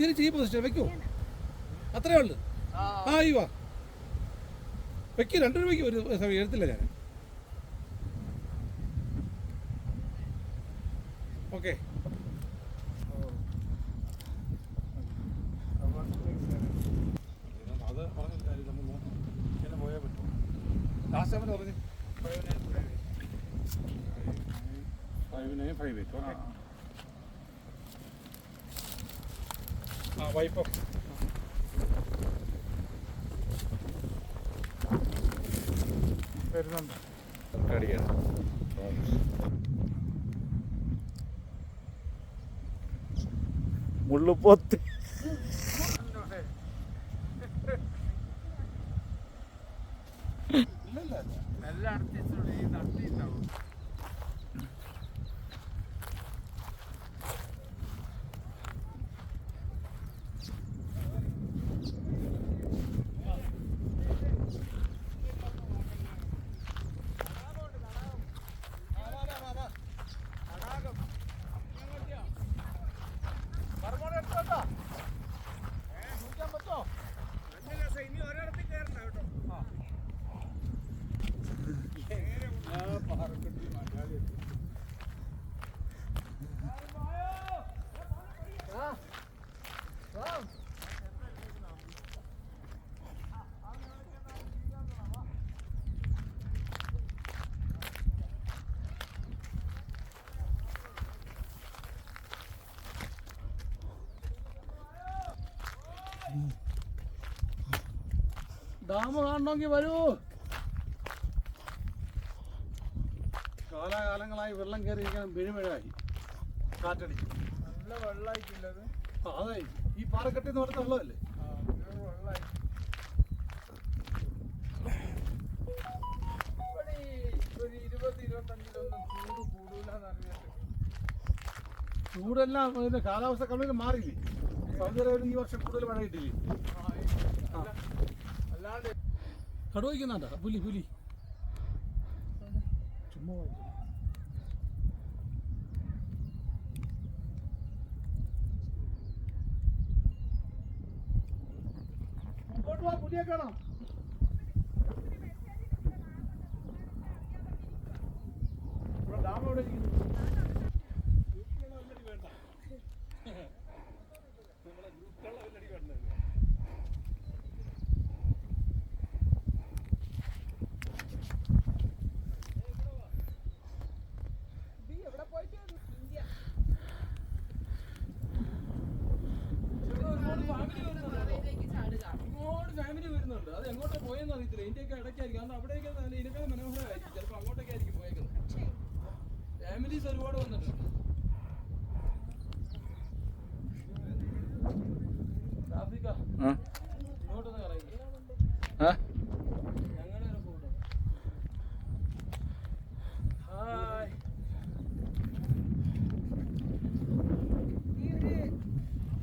തിരിച്ച് ഈ പൊസിഷൻ വെക്കൂ, അത്രേ ഉള്ളു. ആ ഈ വാ വെക്ക്, 2 രൂപയ്ക്ക് ഒരു സമയം എഴുത്തില്ല ഞാൻ. ഓക്കെ, അത് പറഞ്ഞില്ല, ഇങ്ങനെ പോയാൽ പറ്റും. ലാസ്റ്റ് ടൈം പറഞ്ഞു 598. ഓക്കെ, ആ വൈപ്പോ വരുന്നുണ്ട്. മുള്ളുപോത്ത് നല്ല നടത്തിയിട്ടുണ്ടാവും. ഡാം കാണണമെങ്കിൽ വരൂ. കാലാകാലങ്ങളായി വെള്ളം കയറിയിരിക്കാൻ വീഴുമഴയായി, കാറ്റടിച്ച് നല്ല വെള്ളമായിട്ടില്ലത്. അതെ, ഈ പാറക്കെട്ടിൽ നിന്ന് പറഞ്ഞ വെള്ളമല്ലേ. ഒരു 20-25 ചൂട് കൂടുതലെന്നറിയാം. ചൂടെല്ലാം കാലാവസ്ഥ കമ്മിയിൽ മാറിയില്ലേ. സൗദി അറേബ്യയിൽ ഈ വർഷം കൂടുതൽ മഴ കിട്ടില്ലേ. കടുവയ്ക്കുന്നുണ്ടോ പുലി? ചുമ്മാ പുലിയെ കാണാം. ഡാം എവിടെ ഇരിക്കുന്നു? വേണ്ട, നമ്മളെ ഗ്രൂപ്പുള്ള വെല്ലടി വേണ്ട. ഫാമിലി വരുന്നുണ്ട്. അത് എങ്ങോട്ടാ പോയെന്ന് അറിയത്തില്ല. ഇന്ത്യയൊക്കെ ഇടയ്ക്കായിരിക്കും, കാരണം അവിടെയൊക്കെ ഇതിനേക്കാൾ മനോഹരമായിരിക്കും. ചിലപ്പോൾ അങ്ങോട്ടൊക്കെ ആയിരിക്കും പോയേക്കുന്നത്. ഫാമിലീസ് ഒരുപാട് വന്നിട്ടുണ്ട്. ഇങ്ങോട്ടൊന്ന് ഇറങ്ങി ഞങ്ങളുടെ ഒരു ഫോട്ടോ. ഹായ്,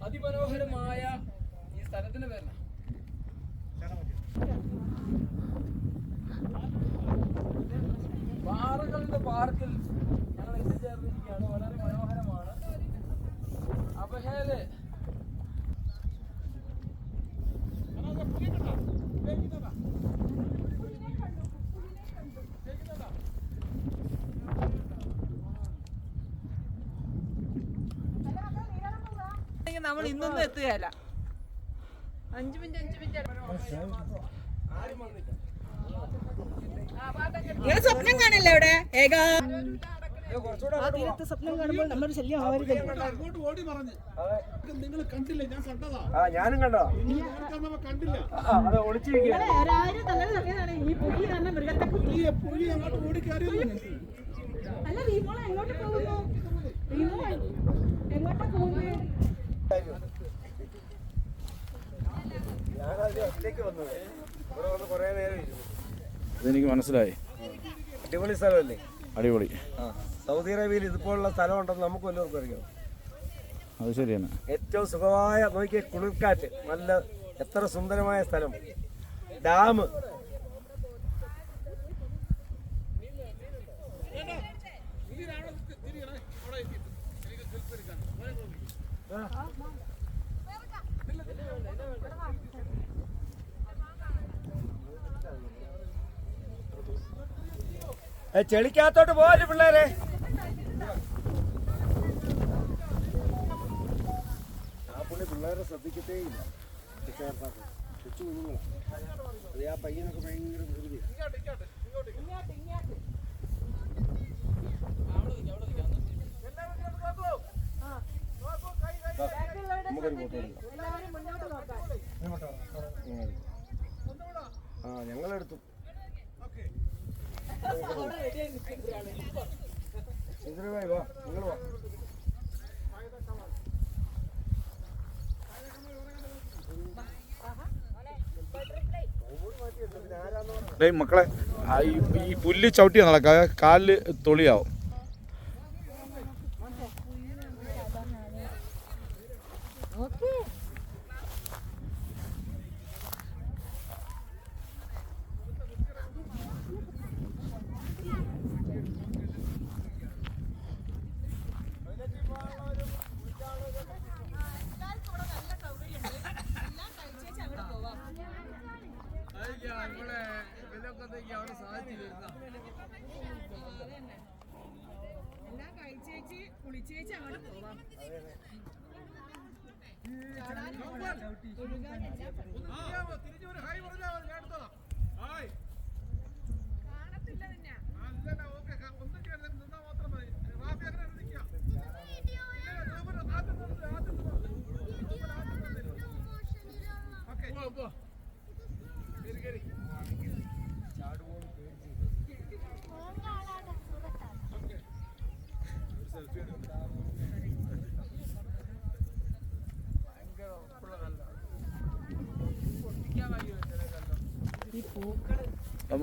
അതിമനോഹരമായ ഈ സ്ഥലത്തിന്റെ പേരാണ് പാറകളുടെ പാർക്കിൽ ഞങ്ങൾ എത്തിച്ചേർന്നിരിക്കുകയാണ്. വളരെ മനോഹരമാണ്. അബഹേല് നമ്മൾ ഇന്നൊന്നും എത്തുകയല്ല. 5 മിനിറ്റ് സ്വപ്നം കാണില്ല ഇവിടെ. തീരത്ത് സ്വപ്നം കാണുമ്പോൾ നമ്മുടെ ശല്യം ആവരുത്. ഞാനും കണ്ടോ, കണ്ടില്ല. ഒരായിരം തലറിയതാണ് ഈ പുലി കാരണം മൃഗത്തെ അല്ല. റീമോളെ എങ്ങോട്ട് പോകുന്നു? എങ്ങോട്ടാ പോകുന്നത്? അതെനിക്ക് മനസ്സിലായി. അടിപൊളി സ്ഥലമല്ലേ? അടിപൊളി. സൗദി അറേബ്യയിൽ ഇതുപോലുള്ള സ്ഥലം ഉണ്ടെന്ന് നമുക്ക് വല്ലവർക്കും അറിയാം. അത് ശരിയാണ്. ഏറ്റവും സുഖമായ നോക്കിയ കുളിർക്കാറ്റ്, നല്ല എത്ര സുന്ദരമായ സ്ഥലം. ഡാം, ചെളിക്കകത്തോട്ട് പോകല്ലേ പിള്ളേരെ. ആ പുള്ളി പിള്ളേരെ ശ്രദ്ധിക്കത്തേ ഇല്ല. കൊച്ചു കുഞ്ഞുങ്ങളാണ്. അത് ആ പയ്യനൊക്കെ ഭയങ്കര വികൃതിയാണ്. നമുക്കൊരു ഫോട്ടോ എടുക്കാം. ആ ഞങ്ങളെടുത്തു. സുന്ദരമായി വാ, നിങ്ങൾ വാ. മക്കളെ ഈ പുല്ല് ചവിട്ടി നടക്കാതെ കാലില് തൊളിയാവും.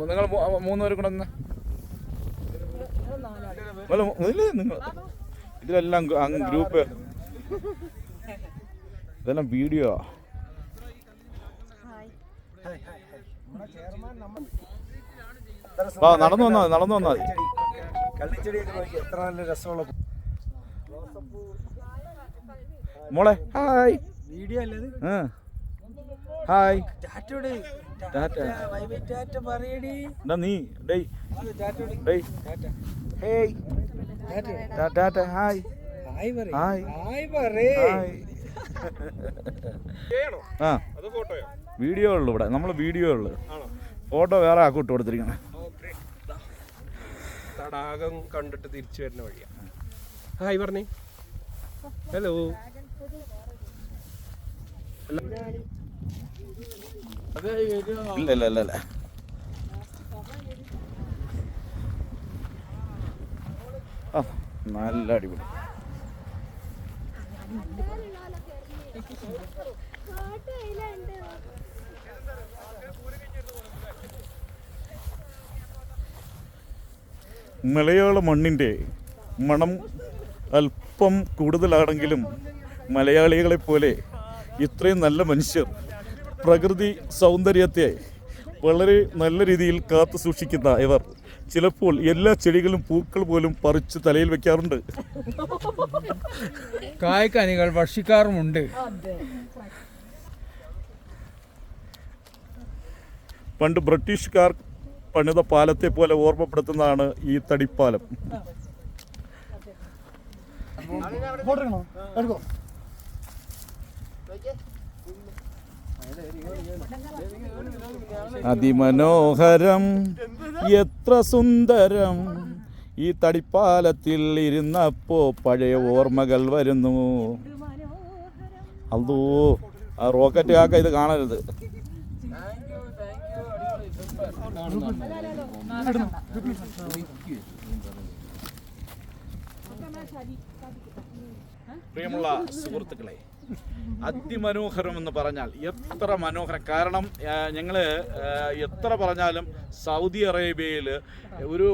നിങ്ങൾ 3 പേരും കൂടെ ഒന്ന് നിങ്ങൾ ഇതിലെല്ലാം ഗ്രൂപ്പ്, ഇതെല്ലാം വീഡിയോ. നടന്നു വന്നാൽ മതി. കള്ളിച്ചെടിയൊക്കെ നോക്കി എത്ര നല്ല രസമുള്ള മോളെ. ഹായ്. വീഡിയോ അല്ലേ? ഹായ്. നീ വീഡിയോ ഉള്ളു ഇവിടെ. നമ്മൾ വീഡിയോ ഉള്ളു, ഫോട്ടോ വേറെ ആക്കിട്ട് കൊടുത്തിരിക്കണം. തടാകം കണ്ടിട്ട് തിരിച്ചു വരുന്ന വഴിയാ. ഹായ് പറഞ്ഞേ. ഹലോ. ഇല്ല നല്ല അടിപൊളി. മലയാള മണ്ണിൻ്റെ മണം അല്പം കൂടുതലാണെങ്കിലും മലയാളികളെ പോലെ ഇത്രയും നല്ല മനുഷ്യർ പ്രകൃതി സൗന്ദര്യത്തെ വളരെ നല്ല രീതിയിൽ കാത്തു സൂക്ഷിക്കുന്ന ഇവർ ചിലപ്പോൾ എല്ലാ ചെടികളും പൂക്കൾ പോലും പറിച്ച് തലയിൽ വെക്കാറുണ്ട്. കായ്ക്കനികൾ ഭക്ഷിക്കാറുമുണ്ട്. പണ്ട് ബ്രിട്ടീഷുകാർ പണിത പാലത്തെ പോലെ ഓർമ്മപ്പെടുത്തുന്നതാണ് ഈ തടിപ്പാലം. അതിമനോഹരം, എത്ര സുന്ദരം, ഈ തടിപ്പാലത്തിൽ ഇരുന്നപ്പോ പഴയ ഓർമ്മകൾ വരുന്നു. അതോ ആ റോക്കറ്റ് കാക്ക ഇത് കാണരുത്. പ്രിയമുള്ള സുഹൃത്തുക്കളെ, അതിമനോഹരം എന്ന് പറഞ്ഞാൽ എത്ര മനോഹരം. കാരണം ഞങ്ങൾ എത്ര പറഞ്ഞാലും സൗദി അറേബ്യയിൽ ഒരു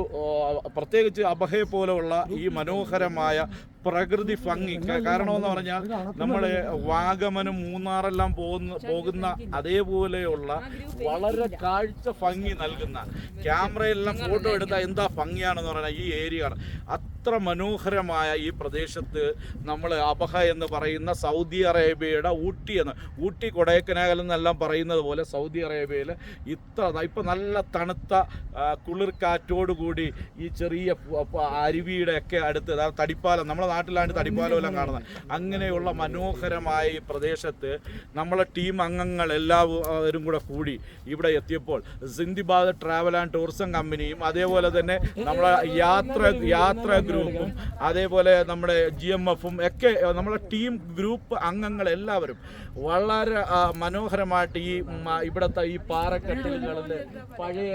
പ്രത്യേകിച്ച് അബഹയെ പോലെയുള്ള ഈ മനോഹരമായ പ്രകൃതി ഭംഗി, കാരണമെന്ന് പറഞ്ഞാൽ നമ്മൾ വാഗമനും മൂന്നാറെല്ലാം പോകുന്ന അതേപോലെയുള്ള വളരെ കാഴ്ച ഭംഗി നൽകുന്ന, ക്യാമറയെല്ലാം ഫോട്ടോ എടുത്താൽ എന്താ ഭംഗിയാണെന്ന് പറഞ്ഞാൽ ഈ ഏരിയ ഇത്ര മനോഹരമായ ഈ പ്രദേശത്ത് നമ്മൾ അബഹ എന്ന് പറയുന്ന സൗദി അറേബ്യയുടെ ഊട്ടി കൊടൈക്കനാൽ എന്നെല്ലാം പറയുന്നത് പോലെ സൗദി അറേബ്യയിൽ ഇപ്പം നല്ല തണുത്ത കുളിർക്കാറ്റോടുകൂടി ഈ ചെറിയ അരുവിയുടെ ഒക്കെ അടുത്ത് തടിപ്പാലം, നമ്മുടെ നാട്ടിലാണ് തടിപ്പാലം എല്ലാം കാണുന്നത്, അങ്ങനെയുള്ള മനോഹരമായ ഈ പ്രദേശത്ത് നമ്മളെ ടീം അംഗങ്ങൾ എല്ലാവരും കൂടി ഇവിടെ എത്തിയപ്പോൾ സിന്ദിബാദ് ട്രാവൽ ആൻഡ് ടൂറിസം കമ്പനിയും അതേപോലെ തന്നെ നമ്മളെ യാത്ര ഗ്രൂപ്പും അതേപോലെ നമ്മുടെ GMF-ഉം ഒക്കെ നമ്മളെ ടീം ഗ്രൂപ്പ് അംഗങ്ങൾ എല്ലാവരും വളരെ മനോഹരമായിട്ട് ഇവിടുത്തെ ഈ പാറക്കെട്ടലുകളിൽ പഴയ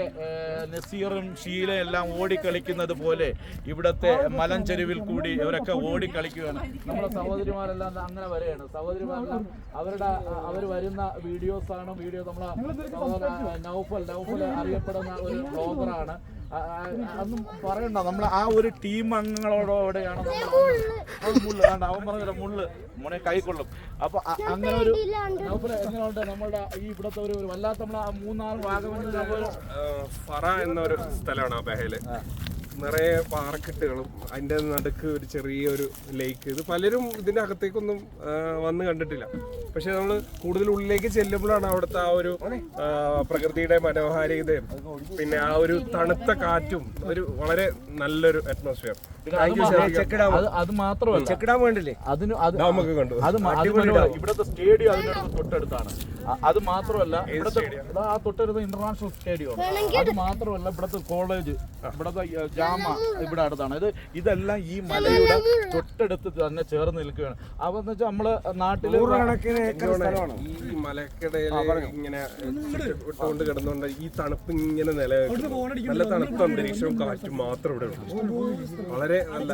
നസീറും ഷീലയും എല്ലാം ഓടിക്കളിക്കുന്നത് പോലെ ഇവിടുത്തെ മലഞ്ചെരുവിൽ കൂടി ഇവരൊക്കെ ഓടിക്കളിക്കുകയാണ്. നമ്മുടെ സഹോദരിമാരെല്ലാം അങ്ങനെ വരെയാണ്. സഹോദരിമാരെല്ലാം അവർ വരുന്ന വീഡിയോസാണ്. നമ്മളെ നൗഫൽ അറിയപ്പെടുന്ന ഒരു ബ്ലോഗറാണ്. അതൊന്നും പറയണ്ട, നമ്മൾ ആ ഒരു ടീം അംഗങ്ങളോടെയാണ് അവൻ പറഞ്ഞ മുള് കൈക്കൊള്ളും. അപ്പൊ അങ്ങനെ ഒരു നൗഫൽ എങ്ങനെയുണ്ട് നമ്മളുടെ ഈ ഇവിടുത്തെ ഒരു വല്ലാത്ത നമ്മളെ 3-4 വാഗമണ്ണിൽ ഫറ എന്നൊരു സ്ഥലമാണ് അബഹയില്. നിറയെ പാറക്കെട്ടുകളും അതിൻ്റെ നടുക്ക് ഒരു ചെറിയൊരു ലേക്ക്. ഇത് പലരും ഇതിൻ്റെ അകത്തേക്കൊന്നും വന്ന് കണ്ടിട്ടില്ല. പക്ഷെ നമ്മൾ കൂടുതൽ ഉള്ളിലേക്ക് ചെല്ലുമ്പോഴാണ് അവിടുത്തെ ആ ഒരു പ്രകൃതിയുടെ മനോഹാരിതയും പിന്നെ ആ ഒരു തണുത്ത കാറ്റും ഒരു വളരെ നല്ലൊരു അറ്റ്മോസ്ഫിയർ. അത് മാത്രമല്ല ചെക്കിടാൻ വേണ്ടില്ലേ നമുക്ക് കണ്ടു. ഇവിടുത്തെ സ്റ്റേഡിയം അതിന്റെ തൊട്ടടുത്താണ്. അത് മാത്രമല്ല ഇവിടുത്തെ ആ തൊട്ടടുത്ത് ഇന്റർനാഷണൽ സ്റ്റേഡിയം. അത് മാത്രമല്ല ഇവിടുത്തെ കോളേജ്, ഇവിടുത്തെ ജാമ ഇവിടെ അടുത്താണ്. ഇതെല്ലാം ഈ മലയുടെ തൊട്ടടുത്ത് തന്നെ ചേർന്ന് നിൽക്കുകയാണ്. അതെന്ന് വെച്ചാൽ നമ്മള് നാട്ടില് ഈ മലക്കിടയിൽ ഇങ്ങനെ ഇട്ടുകൊണ്ട് കിടന്നുകൊണ്ട് ഈ തണുപ്പ് ഇങ്ങനെ നിലനിൽക്കും. നല്ല തണുത്ത അന്തരീക്ഷവും കാറ്റും മാത്രം ഇവിടെ ഉണ്ട്. വളരെ നല്ല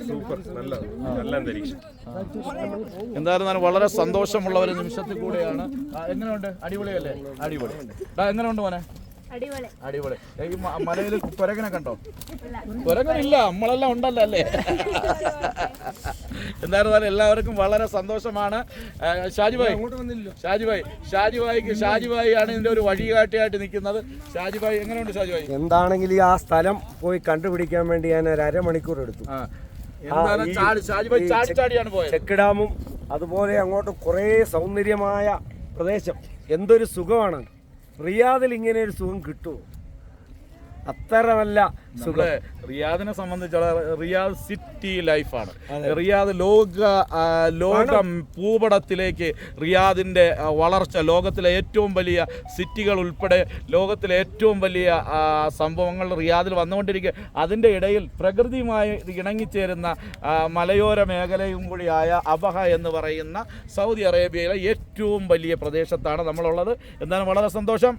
സൂപ്പർ നല്ല അന്തരീക്ഷം. എന്തായിരുന്നാലും വളരെ സന്തോഷമുള്ള ഒരു നിമിഷത്തിൽ കൂടെയാണ്. എങ്ങനെയുണ്ട്? അടിപൊളിയല്ലേ? അടിപൊളി. എങ്ങനെയുണ്ട് മോനെ? അടിപൊളി. ഈ മലയിൽ കുരങ്ങനെ കണ്ടോ? കുരങ്ങനില്ല, നമ്മളെല്ലാം ഉണ്ടല്ലോ അല്ലേ? എന്തായിരുന്നാലും എല്ലാവർക്കും വളരെ സന്തോഷമാണ്. ഷാജിബായി ആണ് ഇതിന്റെ ഒരു വഴികാട്ടിയായിട്ട് നിൽക്കുന്നത്. ഷാജിബായി എങ്ങനെയുണ്ട്? ഷാജിബായി എന്താണെങ്കിലും ആ സ്ഥലം പോയി കണ്ടുപിടിക്കാൻ വേണ്ടി ഞാൻ ഒരു അരമണിക്കൂർ എടുത്തു. ചെക്ക് ഡാമും അതുപോലെ അങ്ങോട്ട് കുറേ സൗന്ദര്യമായ പ്രദേശം. എന്തൊരു സുഖമാണ്. റിയാദിൽ ഇങ്ങനെ ഒരു സുഖം കിട്ടുമോ? അത്ര നല്ല സുഖം. റിയാദിനെ സംബന്ധിച്ചുള്ള റിയാദ് സിറ്റി ലൈഫാണ്. റിയാദ് ലോക ഭൂപടത്തിലേക്ക് റിയാദിന്റെ വളർച്ച, ലോകത്തിലെ ഏറ്റവും വലിയ സിറ്റികൾ ഉൾപ്പെടെ ലോകത്തിലെ ഏറ്റവും വലിയ സംഭവങ്ങൾ റിയാദിൽ വന്നുകൊണ്ടിരിക്കുക. അതിൻ്റെ ഇടയിൽ പ്രകൃതിയുമായി ഇണങ്ങിച്ചേരുന്ന മലയോര മേഖലയും കൂടിയായ അബഹ എന്ന് പറയുന്ന സൗദി അറേബ്യയിലെ ഏറ്റവും വലിയ പ്രദേശത്താണ് നമ്മളുള്ളത്. എന്തായാലും വളരെ സന്തോഷം.